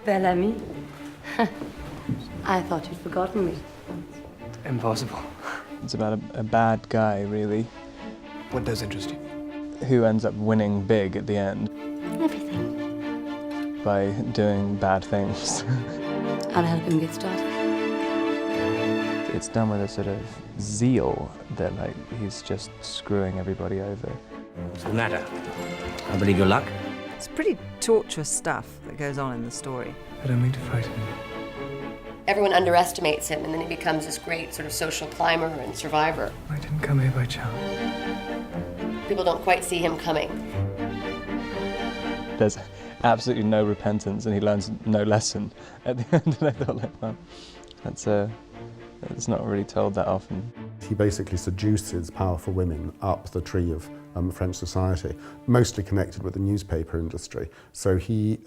Bel ami. I thought you'd forgotten me. Impossible. It's about a bad guy, really, What does interest you? who ends up winning big at the end Everything. by doing bad things. I'll help him get started. It's done with a sort of zeal that, like, he's just screwing everybody over. What's the matter? I believe your luck? It's pretty torturous stuff that goes on in the story. I don't mean to frighten you. Everyone underestimates him, and then he becomes this great sort of social climber and survivor. I didn't come here by chance. People don't quite see him coming. There's absolutely no repentance, and he learns no lesson at the end. And I thought, like, well, it's not really told that often. He basically seduces powerful women up the tree of French society, mostly connected with the newspaper industry. So he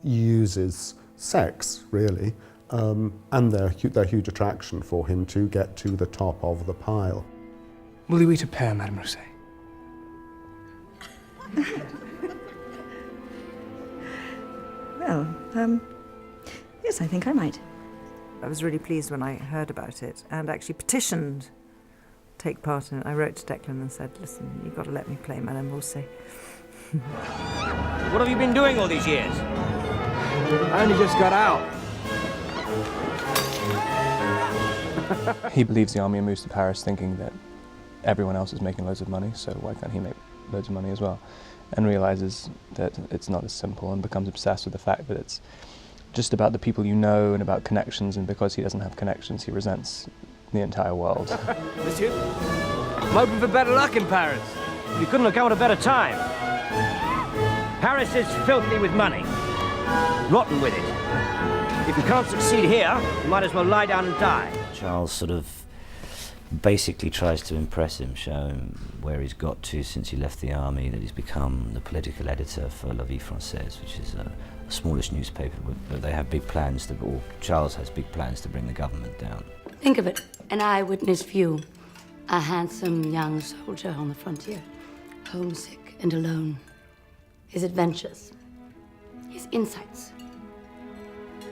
uses sex, really, and their huge attraction for him to get to the top of the pile. Will you eat a pear, Madame Rousset? Well, yes, I think I might. I was really pleased when I heard about it and actually petitioned to take part in it. I wrote to Declan and said, listen, you've got to let me play Madame Rousset. What have you been doing all these years? I only just got out. He leaves the army and moves to Paris thinking that everyone else is making loads of money, so why can't he make loads of money as well? And realizes that it's not as simple and becomes obsessed with the fact that it's just about the people you know and about connections, and because he doesn't have connections, he resents the entire world. Monsieur? I'm hoping for better luck in Paris. You couldn't have come at a better time. Paris is filthy with money. Rotten with it. If you can't succeed here, you might as well lie down and die. Charles sort of basically tries to impress him, show him where he's got to since he left the army, that he's become the political editor for La Vie Française, which is a smallish newspaper, but they have big plans to, or Charles has big plans to bring the government down. Think of it, an eyewitness view. A handsome young soldier on the frontier, homesick and alone. His adventures, his insights.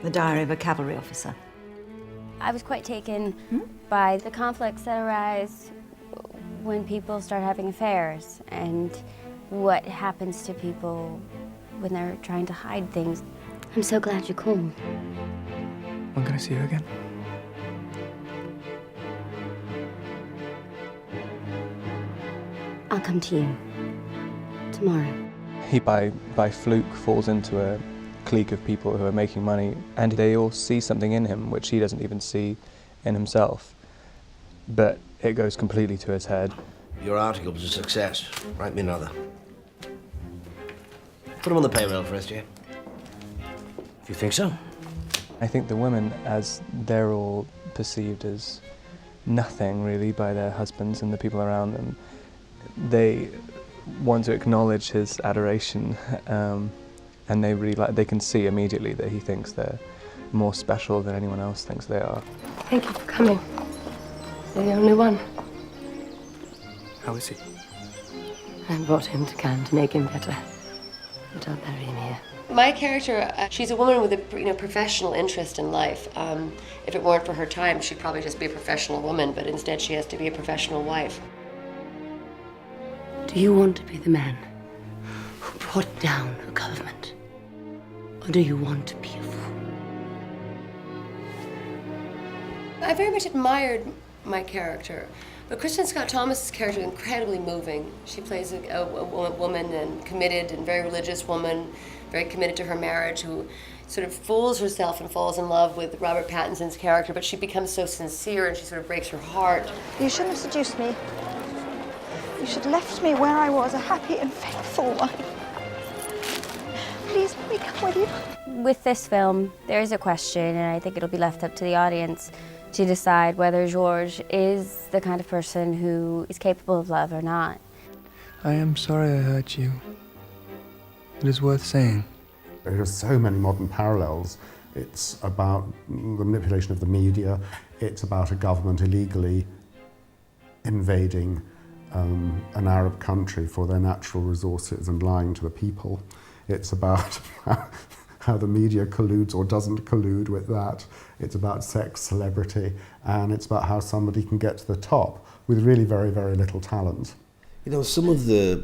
The Diary of a Cavalry Officer. I was quite taken by the conflicts that arise when people start having affairs and what happens to people when they're trying to hide things. I'm so glad you called. When can I see you again? I'll come to you tomorrow. He, by fluke, falls into a clique of people who are making money, and they all see something in him which he doesn't even see in himself. But it goes completely to his head. Your article was a success. Write me another. Put him on the payroll for us, Jay. If you think so. I think the women, as they're all perceived as nothing really by their husbands and the people around them, they want to acknowledge his adoration, and they really they can see immediately that he thinks they're more special than anyone else thinks they are. Thank you for coming. You're the only one. How is he? I brought him to Cannes to make him better. But I'll bury him here. My character, she's a woman with a professional interest in life. If it weren't for her time, she'd probably just be a professional woman, but instead she has to be a professional wife. Do you want to be the man who brought down a government? Or do you want to be a fool? I very much admired my character, but Kristen Scott Thomas's character is incredibly moving. She plays a woman, and committed and very religious woman, very committed to her marriage, who sort of fools herself and falls in love with Robert Pattinson's character, but she becomes so sincere and she sort of breaks her heart. You shouldn't have seduced me. You should have left me where I was, a happy and faithful wife. Please let me come with you. With this film, there is a question, and I think it'll be left up to the audience to decide whether Georges is the kind of person who is capable of love or not. I am sorry I hurt you. It is worth saying. There are so many modern parallels. It's about the manipulation of the media. It's about a government illegally invading an Arab country for their natural resources and lying to the people. It's about how the media colludes or doesn't collude with that. It's about sex, celebrity, and it's about how somebody can get to the top with really very, very little talent. You know, some of the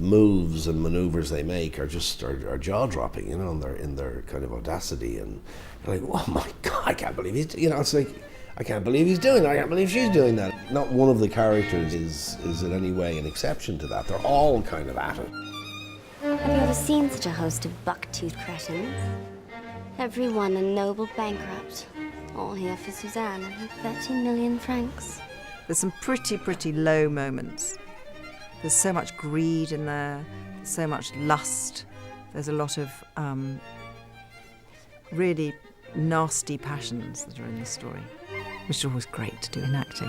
moves and maneuvers they make are just are jaw-dropping, you know, in their kind of audacity, and you're like, oh my God, I can't believe he's, you know, it's like, I can't believe he's doing that, I can't believe she's doing that. Not one of the characters is in any way an exception to that. They're all kind of at it. Have you ever seen such a host of buck-toothed cretins? Every one a noble bankrupt, all here for Suzanne and her 13 million francs. There's some pretty low moments. There's so much greed in there, there's so much lust, there's a lot of really nasty passions that are in the story, which is always great to do in acting.